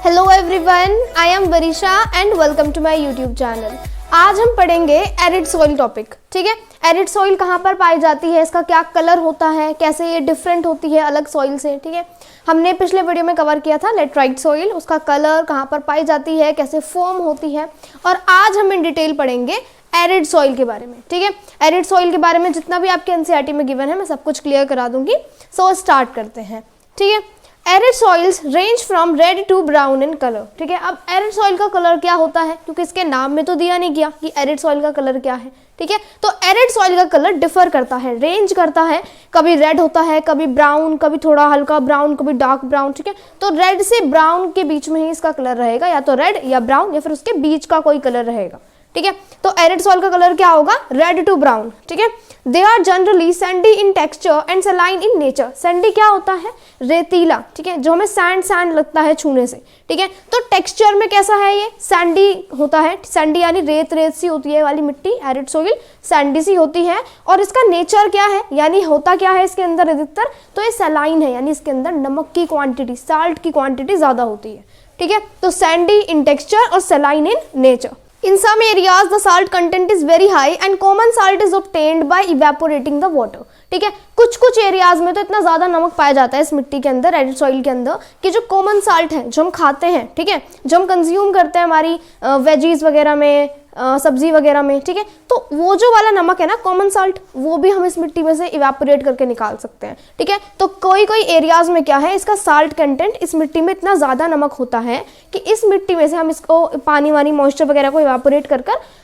Hello everyone, I am Varisha and welcome to my YouTube channel. आज हम पढ़ेंगे arid soil topic. ठीक है, एरिड सॉइल कहाँ पर पाई जाती है, इसका क्या कलर होता है, कैसे ये डिफरेंट होती है अलग सॉइल से। ठीक है, हमने पिछले वीडियो में कवर किया था लेटराइट सॉइल, उसका कलर कहाँ पर पाई जाती है, कैसे फॉर्म होती है, और आज हम इन डिटेल पढ़ेंगे एरिड सॉइल के बारे में। ठीक है, एरिड सॉइल के बारे में जितना भी आपके एनसीईआरटी में गिवन है मैं सब कुछ क्लियर करा दूंगी। सो स्टार्ट करते हैं। ठीक है, arid soils range from red to brown in colour. ठीक है, अब एरिड सॉइल का कलर क्या होता है, क्योंकि इसके नाम में तो दिया नहीं गया कि एरिड सॉइल का कलर क्या है। ठीक है, तो एरिड सॉइल का कलर डिफर करता है, रेंज करता है, कभी रेड होता है, कभी ब्राउन, कभी थोड़ा हल्का ब्राउन, कभी डार्क ब्राउन। ठीक है, तो रेड से ब्राउन के बीच में ही इसका कलर रहेगा, या तो रेड या ब्राउन या फिर उसके बीच का कोई कलर रहेगा। ठीक है, तो एरिड सॉइल का कलर क्या होगा, रेड टू ब्राउन। ठीक है, they are generally sandy in texture and saline in nature. Sandy क्या होता है, रेतीला। ठीक है, जो हमें सैंड लगता है छूने से। ठीक है, तो टेक्सचर में कैसा है, ये सैंडी होता है। सैंडी यानी रेत सी होती है वाली मिट्टी, एरिड सॉइल सैंडी सी होती है। और इसका नेचर क्या है, यानी होता क्या है इसके अंदर अधिकतर, तो ये सलाइन है, यानी इसके अंदर नमक की क्वांटिटी, साल्ट की क्वांटिटी ज्यादा होती है। ठीक है, तो सैंडी इन टेक्सचर और saline in nature. In some areas the salt content is very high and common salt is obtained by evaporating the water. ठीक है, कुछ एरियाज में तो इतना ज्यादा नमक पाया जाता है इस मिट्टी के अंदर, एरिड सॉइल के अंदर, कि जो कॉमन साल्ट है जो हम खाते हैं, ठीक है, जो हम कंज्यूम करते हैं हमारी वेजीज वगैरह में, सब्जी वगैरह में। ठीक है, तो वो जो वाला नमक है ना, कॉमन साल्ट, वो भी हम इस मिट्टी में से इवेपोरेट करके निकाल सकते हैं। ठीक है, तो कोई एरियाज में क्या है, इसका साल्ट कंटेंट इस मिट्टी में इतना ज्यादा नमक होता है कि इस मिट्टी में से हम इसको पानी वानी मॉइस्चर वगैरह को इवेपोरेट कर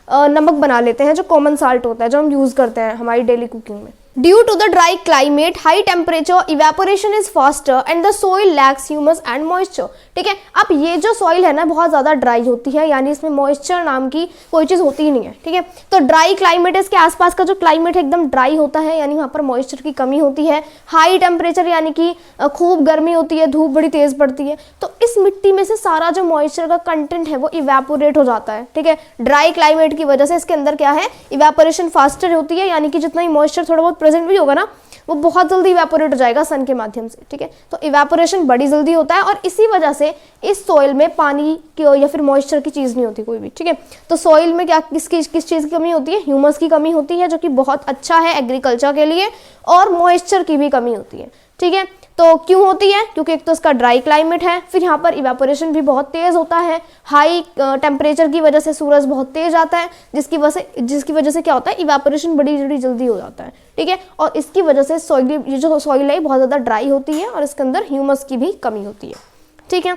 नमक बना लेते हैं, जो कॉमन साल्ट होता है जो हम यूज करते हैं हमारी डेली कुकिंग में। Due to the dry climate, high temperature, evaporation is faster and the soil lacks humus and moisture. ठीक है, अब ये जो सॉइल है ना बहुत ज़्यादा ड्राई होती है, यानी इसमें मॉइस्चर नाम की कोई चीज़ होती ही नहीं है। ठीक है, तो ड्राई क्लाइमेट, इसके आसपास का जो क्लाइमेट है एकदम ड्राई होता है, यानी वहाँ पर मॉइस्चर की कमी होती है। हाई टेम्परेचर यानी कि खूब गर्मी होती है, धूप बड़ी तेज़ पड़ती है, तो इस मिट्टी में से सारा जो मॉइस्चर का कंटेंट है वो इवेपोरेट हो जाता है। ठीक है, ड्राई क्लाइमेट की वजह से इसके अंदर क्या है, इवेपोरेशन फास्टर होती है, यानी कि जितना ही मॉइस्चर थोड़ा बहुत प्रेजेंट भी होगा ना, वो बहुत जल्दी इवेपोरेट हो जाएगा सन के माध्यम से। ठीक है, तो इवेपोरेशन बड़ी जल्दी होता है, और इसी वजह से इस सॉइल में पानी की या फिर मॉइस्चर की चीज़ नहीं होती कोई भी। ठीक है, तो सॉइल में क्या किस चीज़ की कमी होती है, ह्यूमस की कमी होती है, जो कि बहुत अच्छा है एग्रीकल्चर के लिए, और मॉइस्चर की भी कमी होती है। ठीक है, तो क्यों होती है, क्योंकि एक तो इसका ड्राई क्लाइमेट है, फिर यहाँ पर इवेपोरेशन भी बहुत तेज़ होता है, हाई टेम्परेचर की वजह से सूरज बहुत तेज आता है, जिसकी वजह से क्या होता है, इवेपोरेशन बड़ी जल्दी हो जाता है। ठीक है, और इसकी वजह से ये जो सॉइल है बहुत ज़्यादा ड्राई होती है, और इसके अंदर ह्यूमस की भी कमी होती है। ठीक है,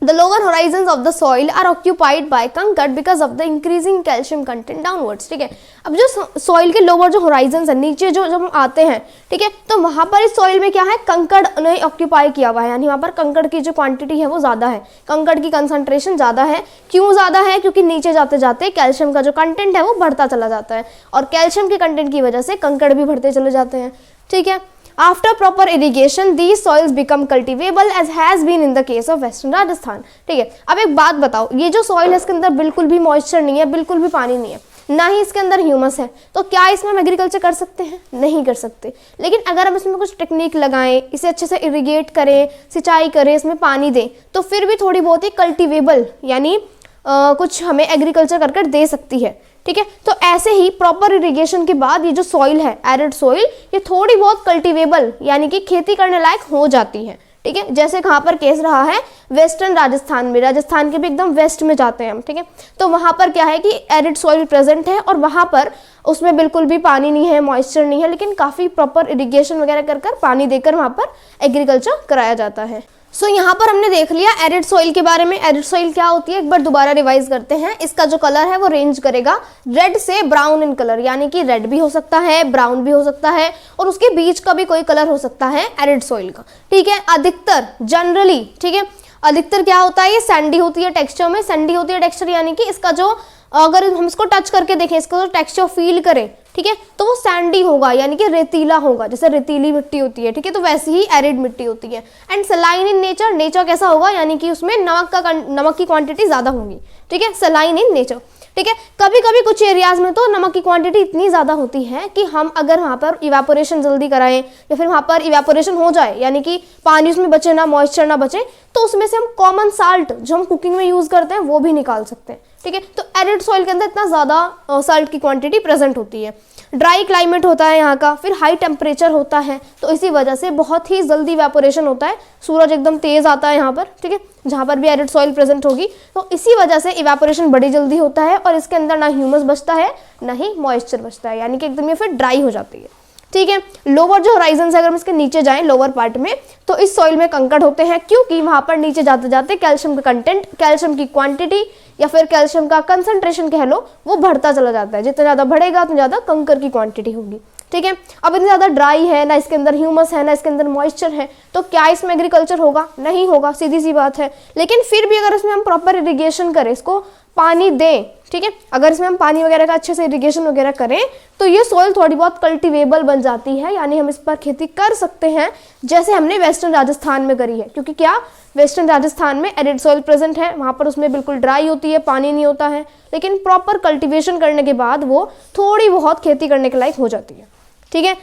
The lower horizons of the soil are occupied by कंकड़ because of the increasing calcium content downwards. ठीक है, अब जो सॉइल के लोअर जो होराइजन्स है, नीचे जो जब हम आते हैं, ठीक है, तो वहाँ पर इस सॉइल में क्या है, कंकड़ ने ऑक्यूपाई किया हुआ है, यानी वहाँ पर कंकड़ की जो क्वांटिटी है वो ज़्यादा है, कंकड़ की कंसंट्रेशन ज़्यादा है। क्यों ज़्यादा है, क्योंकि नीचे जाते जाते कैल्शियम का जो कंटेंट है वो बढ़ता चला जाता है, और कैल्शियम के कंटेंट की वजह से कंकड़ भी बढ़ते चले जाते हैं। ठीक है, After proper irrigation, these soils become cultivable as has been in the case of Western Rajasthan. ठीक है, अब एक बात बताओ, ये जो सॉइल है इसके अंदर बिल्कुल भी मॉइस्चर नहीं है, बिल्कुल भी पानी नहीं है, ना ही इसके अंदर ह्यूमस है, तो क्या इसमें हम एग्रीकल्चर कर सकते हैं? नहीं कर सकते। लेकिन अगर हम इसमें कुछ टेक्निक लगाएं, इसे अच्छे से इरिगेट करें, सिंचाई करें, इसमें पानी दें, तो फिर भी थोड़ी बहुत ही कल्टिवेबल यानी कुछ हमें एग्रीकल्चर कर दे सकती है। ठीक है, तो ऐसे ही प्रॉपर इरिगेशन के बाद ये जो सॉइल है, एरिड सॉइल, ये थोड़ी बहुत कल्टिवेबल यानी कि खेती करने लायक हो जाती है। ठीक है, जैसे कहाँ पर केस रहा है, वेस्टर्न राजस्थान में, राजस्थान के भी एकदम वेस्ट में जाते हैं हम। ठीक है, तो वहाँ पर क्या है कि एरिड सॉइल प्रेजेंट है, और वहाँ पर उसमें बिल्कुल भी पानी नहीं है, मॉइस्चर नहीं है, लेकिन काफ़ी प्रॉपर इरिगेशन वगैरह कर पानी देकर वहाँ पर एग्रीकल्चर कराया जाता है। सो यहाँ पर हमने देख लिया एरिड सॉइल के बारे में। एरिड सॉइल क्या होती है, एक बार दोबारा रिवाइज करते हैं। इसका जो कलर है वो रेंज करेगा रेड से ब्राउन इन कलर, यानी कि रेड भी हो सकता है, ब्राउन भी हो सकता है, और उसके बीच का भी कोई कलर हो सकता है एरिड सॉइल का। ठीक है, अधिकतर जनरली, ठीक है, अधिकतर क्या होता है, ये सैंडी होती है टेक्सचर में। सैंडी होती है टेक्सचर यानी कि इसका जो, अगर हम इसको टच करके देखें, इसका जो टेक्सचर फील करें, ठीक है, तो वो सैंडी होगा, यानी कि रेतीला होगा, जैसे रेतीली मिट्टी होती है। ठीक है, तो वैसी ही एरिड मिट्टी होती है। And saline in nature, nature कैसा होगा, यानी कि उसमें नमक की क्वांटिटी ज्यादा होगी। ठीक है, सलाइन इन नेचर। ठीक है। कभी कभी कुछ एरियाज में तो नमक की क्वांटिटी इतनी ज़्यादा होती है कि हम अगर वहाँ पर इवेपोरेशन जल्दी कराएं या फिर वहाँ पर इवेपोरेशन हो जाए, यानी कि पानी उसमें बचे ना, मॉइस्चर ना बचे, तो उसमें से हम कॉमन साल्ट जो हम कुकिंग में यूज़ करते हैं वो भी निकाल सकते हैं, ठीक है। तो एरिड सॉइल के अंदर इतना ज़्यादा साल्ट की क्वांटिटी प्रेजेंट होती है। ड्राई क्लाइमेट होता है यहाँ का, फिर हाई टेम्परेचर होता है, तो इसी वजह से बहुत ही जल्दी इवेपोरेशन होता है। सूरज एकदम तेज़ आता है यहाँ पर, ठीक है, जहाँ पर भी एरिड सॉइल प्रेजेंट होगी, तो इसी वजह से इवेपोरेशन बड़ी जल्दी होता है और इसके अंदर ना ह्यूमस बचता है ना ही मॉइस्चर बचता है, यानी कि एकदम ये फिर ड्राई हो जाती है, ठीक है। लोअर जो होराइजन है, अगर हम इसके नीचे जाएं लोअर पार्ट में, तो इस सॉइल में कंकड़ होते हैं, क्योंकि वहाँ पर नीचे जाते जाते कैल्शियम का कंटेंट, कैल्शियम की क्वांटिटी या फिर कैल्शियम का कंसंट्रेशन कह लो, वो बढ़ता चला जाता है। जितना ज़्यादा बढ़ेगा उतना ज़्यादा कंकर की क्वांटिटी होगी, ठीक है। अब इतनी ज़्यादा ड्राई है, ना इसके अंदर ह्यूमस है, ना इसके अंदर मॉइस्चर है, तो क्या इसमें एग्रीकल्चर होगा? नहीं होगा, सीधी सी बात है। लेकिन फिर भी अगर इसमें हम प्रॉपर इरिगेशन करें, इसको पानी दें, ठीक है, अगर इसमें हम पानी वगैरह का अच्छे से इरिगेशन वगैरह करें, तो ये सॉइल थोड़ी बहुत कल्टिवेबल बन जाती है, यानी हम इस पर खेती कर सकते हैं, जैसे हमने वेस्टर्न राजस्थान में करी है। क्योंकि क्या वेस्टर्न राजस्थान में एरिड सॉइल प्रेजेंट है, वहाँ पर उसमें बिल्कुल ड्राई होती है, पानी नहीं होता है, लेकिन प्रॉपर कल्टिवेशन करने के बाद वो थोड़ी बहुत खेती करने के लायक हो जाती है, ठीक है।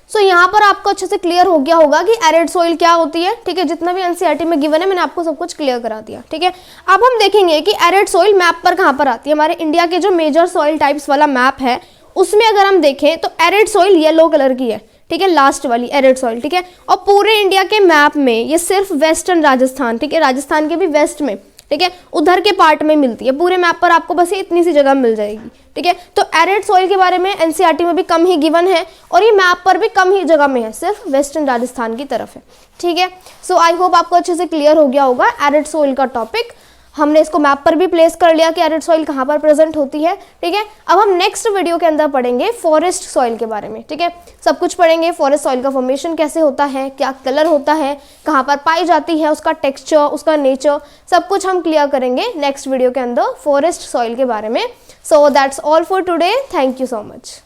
सो यहाँ पर आपको अच्छे से क्लियर हो गया होगा कि एरिड सॉइल क्या होती है, ठीक है। जितना भी एनसीईआरटी में गिवन है मैंने आपको सब कुछ क्लियर करा दिया, ठीक है। अब हम देखेंगे कि एरिड सॉइल मैप पर कहाँ पर आती है। हमारे इंडिया के जो मेजर सॉइल टाइप्स वाला मैप है उसमें अगर हम देखें तो एरिड सॉइल येलो कलर की है, ठीक है, लास्ट वाली एरिड सॉइल, ठीक है। और पूरे इंडिया के मैप में ये सिर्फ वेस्टर्न राजस्थान, ठीक है, राजस्थान के भी वेस्ट में, ठीक है, उधर के पार्ट में मिलती है। पूरे मैप पर आपको बस इतनी सी जगह मिल जाएगी, ठीक है। तो एरिड सॉइल के बारे में एनसीईआरटी में भी कम ही गिवन है और ये मैप पर भी कम ही जगह में है, सिर्फ वेस्टर्न राजस्थान की तरफ है, ठीक है। सो आई होप आपको अच्छे से क्लियर हो गया होगा एरिड सॉइल का टॉपिक। हमने इसको मैप पर भी प्लेस कर लिया कि एरिड सॉइल कहाँ पर प्रेजेंट होती है, ठीक है। अब हम नेक्स्ट वीडियो के अंदर पढ़ेंगे फॉरेस्ट सॉइल के बारे में, ठीक है। सब कुछ पढ़ेंगे, फॉरेस्ट सॉइल का फॉर्मेशन कैसे होता है, क्या कलर होता है, कहाँ पर पाई जाती है, उसका टेक्सचर, उसका नेचर, सब कुछ हम क्लियर करेंगे नेक्स्ट वीडियो के अंदर फॉरेस्ट सॉइल के बारे में। So that's all for today, thank you so much.